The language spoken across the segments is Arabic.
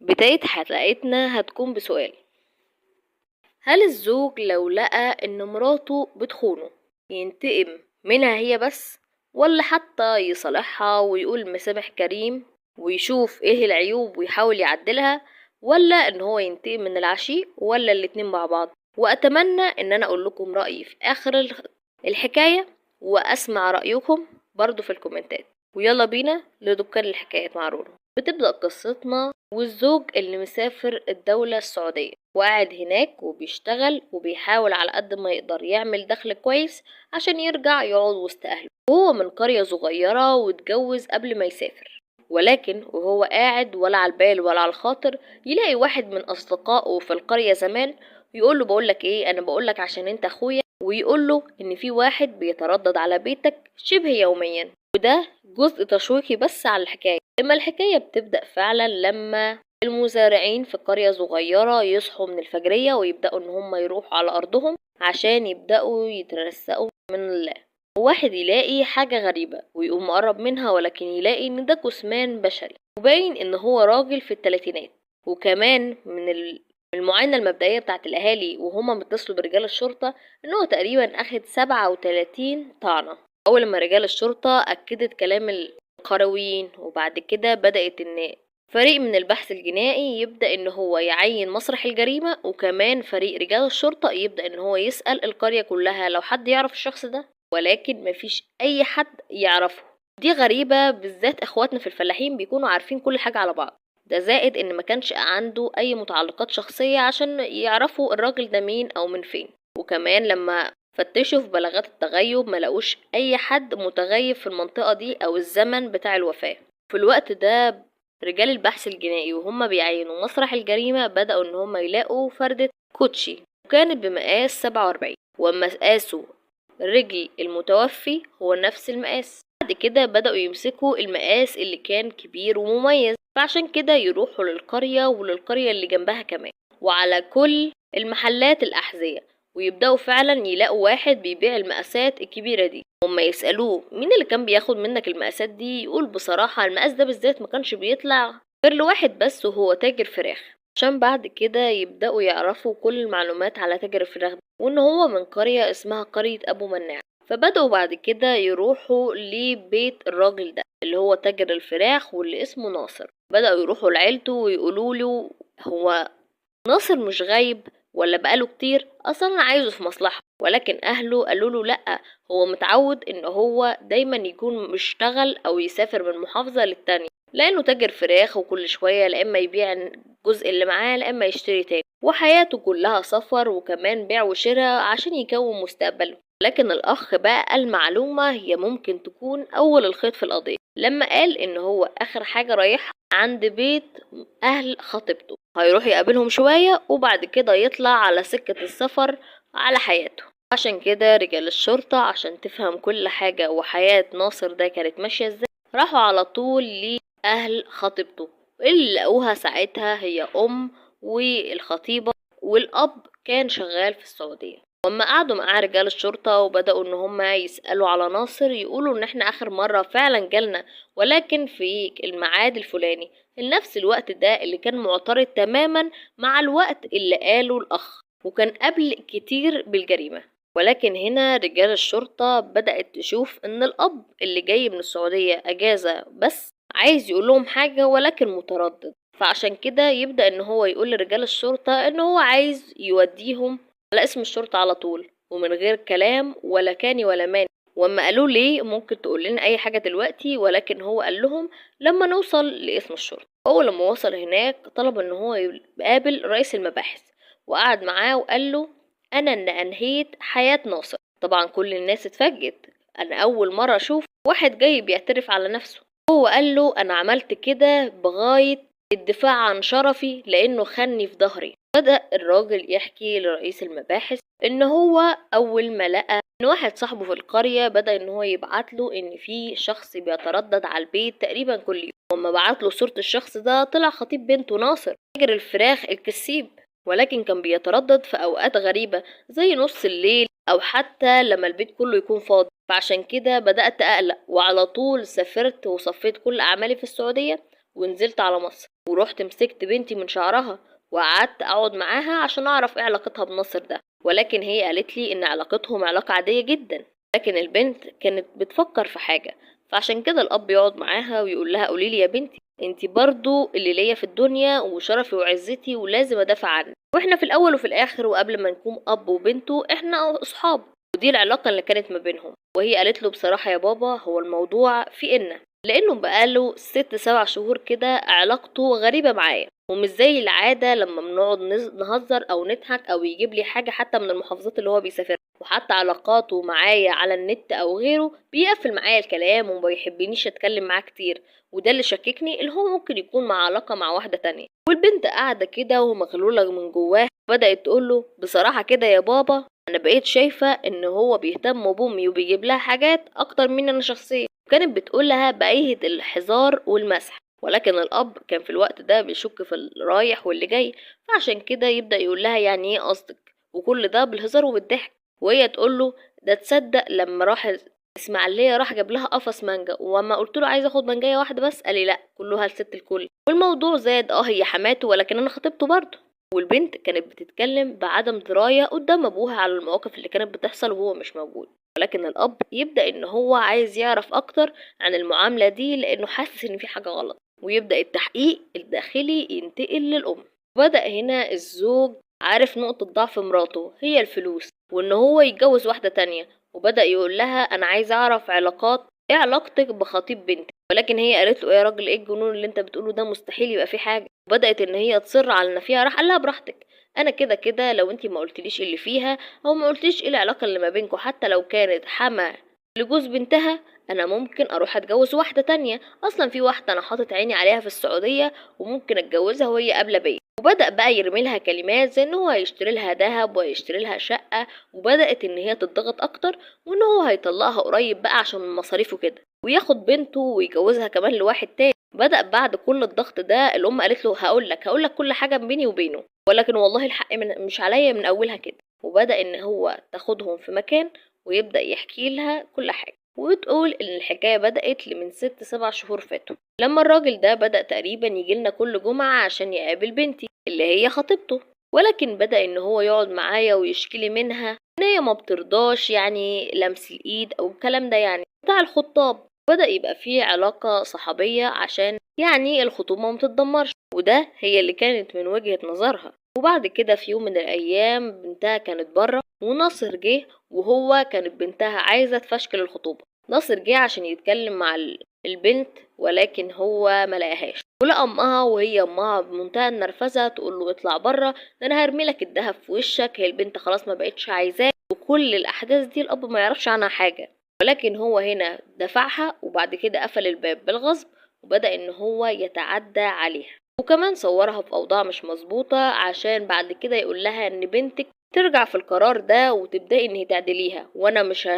بداية حلقتنا هتكون بسؤال: هل الزوج لو لقى ان مراته بتخونه ينتقم منها هي بس، ولا حتى يصالحها ويقول مسامح كريم ويشوف ايه العيوب ويحاول يعدلها، ولا ان هو ينتقم من العشيق، ولا الاتنين مع بعض؟ واتمنى ان انا اقول لكم رأيي في اخر الحكاية، واسمع رأيكم برضو في الكومنتات. ويلا بينا لدكان الحكايات مع رورو. بتبدأ قصتنا والزوج اللي مسافر الدولة السعودية وقاعد هناك وبيشتغل وبيحاول على قد ما يقدر يعمل دخل كويس عشان يرجع يقعد وسط أهله. وهو من قرية صغيرة واتجوز قبل ما يسافر، ولكن وهو قاعد ولا على البال ولا على الخاطر يلاقي واحد من أصدقائه في القرية زمان ويقوله: بقولك ايه، انا بقولك عشان انت اخويا. ويقوله ان في واحد بيتردد على بيتك شبه يوميا. وده جزء تشويقي بس على الحكاية. اما الحكاية بتبدأ فعلا لما المزارعين في قرية صغيرة يصحوا من الفجرية ويبدأوا ان هم يروحوا على ارضهم عشان يبدأوا يترسقوا من الله. وواحد يلاقي حاجة غريبة ويقوم مقرب منها، ولكن يلاقي ان ده جثمان بشري وباين ان هو راجل في الثلاثينات. وكمان من المعاينة المبدئية بتاعت الأهالي وهما بيتصلوا برجال الشرطة إن هو تقريبا أخد 37 طعنة. أول ما رجال الشرطة أكدت كلام القرويين، وبعد كده بدأت إن فريق من البحث الجنائي يبدأ إن هو يعين مسرح الجريمة، وكمان فريق رجال الشرطة يبدأ إن هو يسأل القرية كلها لو حد يعرف الشخص ده، ولكن مفيش أي حد يعرفه. دي غريبة، بالذات إخواتنا في الفلاحين بيكونوا عارفين كل حاجة على بعض. ده زائد ان ما كانش عنده اي متعلقات شخصية عشان يعرفوا الراجل ده مين او من فين. وكمان لما فتشوا في بلاغات التغيب ما لقوش اي حد متغيب في المنطقة دي او الزمن بتاع الوفاة. في الوقت ده رجال البحث الجنائي وهم بيعينوا مسرح الجريمة بدأوا ان هم يلاقوا فردة كوتشي، وكانت بمقاس 47. واما قاسوا رجل المتوفي هو نفس المقاس. بعد كده بدأوا يمسكوا المقاس اللي كان كبير ومميز، فعشان كده يروحوا للقرية وللقرية اللي جنبها كمان وعلى كل المحلات الأحذية، ويبدأوا فعلا يلاقوا واحد بيبيع المقاسات الكبيرة دي. هما يسألوه: مين اللي كان بياخد منك المقاسات دي؟ يقول: بصراحة المقاس ده بالذات ما كانش بيطلع غير لواحد بس وهو تاجر فراخ. عشان بعد كده يبدأوا يعرفوا كل المعلومات على تاجر الفراخ ده، وان هو من قرية اسمها قرية ابو مناع. فبدأوا بعد كده يروحوا لبيت الراجل ده اللي هو تاجر الفراخ واللي اسمه ناصر. بدأوا يروحوا لعيلته ويقولوا له: هو ناصر مش غايب ولا بقاله كتير؟ اصلا انا عايزه في مصلحة. ولكن اهله قالوا له: لا، هو متعود ان هو دايما يكون مشتغل او يسافر من محافظة للتانية، لانه تاجر فراخ وكل شوية لا اما يبيع الجزء اللي معاه لا اما يشتري تاني، وحياته كلها سفر وكمان بيع وشراء عشان يكون مستقبله. لكن الاخ بقى قال معلومة هي ممكن تكون اول الخيط في القضية، لما قال ان هو اخر حاجة رايحها عند بيت اهل خطيبته، هيروح يقابلهم شوية وبعد كده يطلع على سكة السفر على حياته. عشان كده رجال الشرطة عشان تفهم كل حاجة وحياة ناصر ده كانت ماشية ازاي راحوا على طول لأهل خطيبته، اللي لقوها ساعتها هي والخطيبة، والأب كان شغال في السعودية. وما قعدوا مع رجال الشرطة وبدأوا ان هما يسألوا على ناصر، يقولوا ان احنا اخر مرة فعلا جالنا ولكن في الميعاد الفلاني، لنفس الوقت ده اللي كان معترض تماما مع الوقت اللي قاله الأخ، وكان قبل كتير بالجريمة. ولكن هنا رجال الشرطة بدأت تشوف ان الأب اللي جاي من السعودية أجازة بس عايز يقول لهم حاجة ولكن متردد، فعشان كده يبدأ ان هو يقول لرجال الشرطة ان هو عايز يوديهم على اسم الشرطة على طول ومن غير كلام ولا كاني ولا ماني. واما قالوا ليه ممكن تقول لنا اي حاجة دلوقتي، ولكن هو قال لهم لما نوصل لاسم الشرطة. اول لما وصل هناك طلب ان هو يقابل رئيس المباحث، وقعد معاه وقال له: انا ان انهيت حياة ناصر. طبعا كل الناس اتفاجئت، انا اول مرة اشوف واحد جاي بيعترف على نفسه. هو قال له: انا عملت كده بغاية الدفاع عن شرفي لانه خني في ظهري. بدأ الراجل يحكي لرئيس المباحث ان هو اول ما لقى ان واحد صاحبه في القرية بدأ ان هو يبعت له ان في شخص بيتردد على البيت تقريبا كل يوم، وما بعت له صورة الشخص ده طلع خطيب بنته ناصر تاجر الفراخ الكسيب، ولكن كان بيتردد في اوقات غريبة زي نص الليل او حتى لما البيت كله يكون فاضي. فعشان كده بدأت اقلق وعلى طول سافرت وصفيت كل اعمالي في السعودية ونزلت على مصر ورحت مسكت بنتي من شعرها وقعدت اقعد معاها عشان اعرف ايه علاقتها بناصر ده، ولكن هي قالت لي ان علاقتهم علاقة عادية جدا. لكن البنت كانت بتفكر في حاجة، فعشان كده الاب يقعد معاها ويقول لها قوليلي يا بنتي، انتي برضو اللي ليا في الدنيا وشرفي وعزتي ولازم ادافع عنك، واحنا في الاول وفي الاخر وقبل ما نكون اب وبنته احنا اصحاب، ودي العلاقة اللي كانت ما بينهم. وهي قالت له بصراحة يا بابا هو الموضوع في لانه بقاله 6 7 شهور كده علاقته غريبة معايا ومش زي العادة لما بنقعد نهزر او نضحك او يجيب لي حاجة حتى من المحافظات اللي هو بيسافرها، وحتى علاقاته معايا على النت او غيره بيقفل معايا الكلام وما بيحبنيش اتكلم معاه كتير، وده اللي شككني اللي هو ممكن يكون مع علاقة مع واحدة تانية. والبنت قاعدة كده ومغلولة من جواها بدأت تقوله بصراحة كده يا بابا انا بقيت شايفة ان هو بيهتم بامي وبيجيب لها حاجات اكتر مني انا شخصيا. كانت بتقول لها بأية الحذار والمسح، ولكن الأب كان في الوقت ده بيشك في الرايح واللي جاي، فعشان كده يبدأ يقول لها يعني ايه قصدك، وكل ده بالهزار وبالضحك. وهي تقول له ده تصدق لما راح اسماعيلية راح جاب لها قفص مانجا، وما قلت له عايزه اخد مانجايه واحده بس قال لي لا كلها لست الكل، والموضوع زاد هي حماته ولكن انا خطيبته برضه. والبنت كانت بتتكلم بعدم درايه قدام ابوها على المواقف اللي كانت بتحصل وهو مش موجود، ولكن الاب يبدأ ان هو عايز يعرف اكتر عن المعاملة دي لانه حاسس ان في حاجة غلط، ويبدأ التحقيق الداخلي ينتقل للام. بدأ هنا الزوج عارف نقطة ضعف مراته هي الفلوس، وان هو يتجوز واحدة تانية، وبدأ يقول لها انا عايز اعرف ايه علاقتك بخطيب بنتي، ولكن هي قالت له يا راجل ايه الجنون اللي انت بتقوله ده، مستحيل يبقى في حاجة. وبدأت ان هي تصر على ان فيها، راح قال لها براحتك، انا كده كده لو انتي ما قلتليش اللي فيها او ما قلتليش ايه العلاقه اللي ما بينكم حتى لو كانت حما لجوز بنتها، انا ممكن اروح اتجوز واحده تانية، اصلا في واحده انا حاطط عيني عليها في السعوديه وممكن اتجوزها وهي قابله بيا. وبدأ بقى يرمي لها كلمات زي ان هو هيشتري لها ذهب وهيشتري لها شقه، وبدأت ان هي تضغط اكتر وان هو هيطلقها قريب بقى عشان مصاريفه كده وياخد بنته ويجوزها كمان لواحد تاني. بدأ بعد كل الضغط ده الام قالت له هقول لك كل حاجه بيني وبينه، ولكن والله الحق مش عليا من اولها كده. وبدأ ان هو تاخدهم في مكان ويبدأ يحكي لها كل حاجة، وتقول ان الحكاية بدأت من 6 7 شهور فاتوا لما الراجل ده بدأ تقريبا يجيلنا كل جمعة عشان يقابل بنتي اللي هي خطيبته، ولكن بدأ ان هو يقعد معايا ويشكيلي منها ان هي ما بترضاش يعني لمس الايد او الكلام ده يعني بتاع الخطاب. بدأ يبقى فيه علاقة صحابية عشان يعني الخطوبة ما تتدمرش، وده هي اللي كانت من وجهة نظرها. وبعد كده في يوم من الأيام بنتها كانت بره وناصر جه، وهو كانت بنتها عايزة تفشكل الخطوبة. ناصر جه عشان يتكلم مع البنت ولكن هو ملقاهاش، ولقى امها وهي امها بمنتهى النرفزة تقول له اطلع بره ده انا هرمي لك الدهب في وشك، هي البنت خلاص ما بقتش عايزاك. وكل الاحداث دي الاب ما يعرفش عنها حاجة، ولكن هو هنا دفعها وبعد كده قفل الباب بالغصب وبدأ ان هو يتعدى عليها، وكمان صورها في اوضاع مش مظبوطة عشان بعد كده يقول لها ان بنتك ترجع في القرار ده وتبدأي ان هي تعدليها، وانا مش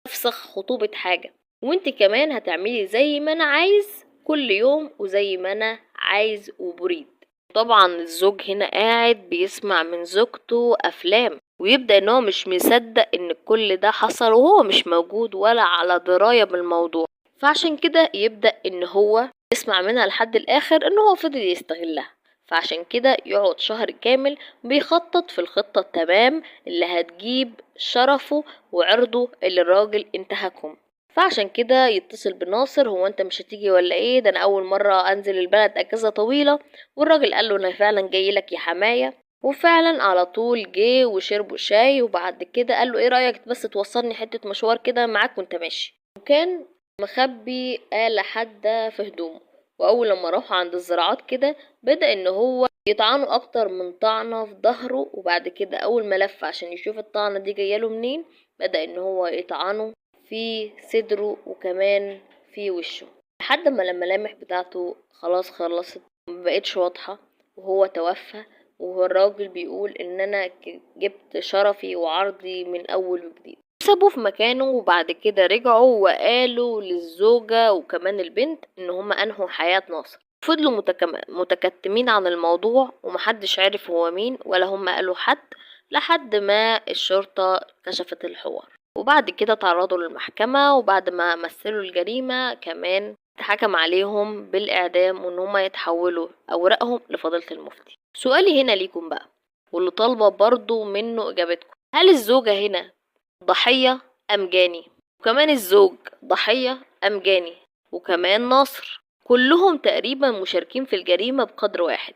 هفسخ خطوبة حاجة، وانت كمان هتعملي زي ما انا عايز كل يوم وزي ما انا عايز وبريد. طبعا الزوج هنا قاعد بيسمع من زوجته افلام ويبدأ ان هو مش مصدق ان كل ده حصل وهو مش موجود ولا على دراية بالموضوع، فعشان كده يبدأ ان هو يسمع منها لحد الاخر ان هو فضل يستغلها. فعشان كده يقعد شهر كامل بيخطط في الخطة التمام اللي هتجيب شرفه وعرضه اللي الراجل انتهكهم. فعشان كده يتصل بناصر، هو انت مش هتيجي ولا ايه، ده انا اول مرة انزل البلد اجازة طويلة. والراجل قال له انا فعلا جاي لك يا حماية، وفعلا على طول جه وشربوا شاي، وبعد كده قال له ايه رأيك بس توصلني حتة مشوار كده معاك وانت ماشي، وكان مخبي آلة حادة في هدومه. واول لما راحوا عند الزراعات كده بدأ ان هو يطعنه اكتر من طعنة في ظهره، وبعد كده اول ما لف عشان يشوف الطعنة دي جايله منين بدأ ان هو يطعنه في صدره وكمان في وشه، لحد ما الملامح بتاعته خلاص خلصت مبقتش واضحة وهو توفى. وهو الراجل بيقول ان انا جبت شرفي وعرضي من اول وجديد. سابوه في مكانه وبعد كده رجعوا وقالوا للزوجة وكمان البنت ان هما انهوا حياة ناصر. فضلوا متكتمين عن الموضوع ومحدش عارف هو مين ولا هما قالوا حد، لحد ما الشرطة كشفت الحوار. وبعد كده تعرضوا للمحكمة، وبعد ما مثلوا الجريمة كمان اتحكم عليهم بالإعدام وإن هما يتحولوا أوراقهم لفضيلة المفتي. سؤالي هنا ليكم بقى، واللي طالبة برضو منه إجابتكم، هل الزوجة هنا ضحية أم جاني؟ وكمان الزوج ضحية أم جاني؟ وكمان ناصر؟ كلهم تقريبا مشاركين في الجريمة بقدر واحد،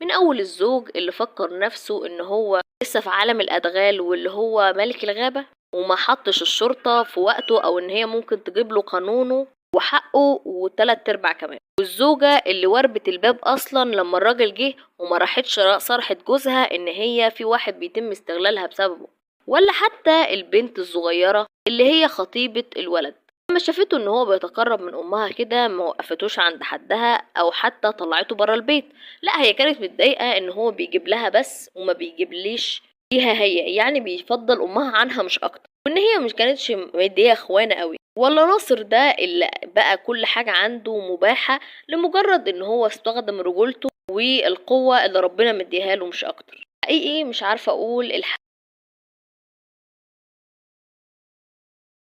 من أول الزوج اللي فكر نفسه إن هو لسه في عالم الأدغال واللي هو ملك الغابة وما حطش الشرطة في وقته، أو إن هي ممكن تجيب له قانونه وحقه وتلات ارباع كمان، والزوجة اللي وربت الباب اصلا لما الراجل جه وما راحتش صرحت جوزها ان هي في واحد بيتم استغلالها بسببه، ولا حتى البنت الصغيرة اللي هي خطيبة الولد لما شافته ان هو بيتقرب من امها كده ما وقفتوش عند حدها او حتى طلعته برا البيت، لا هي كانت متضايقة ان هو بيجيب لها بس وما بيجيبليش ليها هي، يعني بيفضل امها عنها مش اكتر، وان هي مش كانتش مديه اخوانه قوي. ولا ناصر ده اللي بقى كل حاجة عنده مباحة لمجرد ان هو استخدم رجولته والقوة اللي ربنا مديها له مش اكتر. حقيقي مش عارفة اقول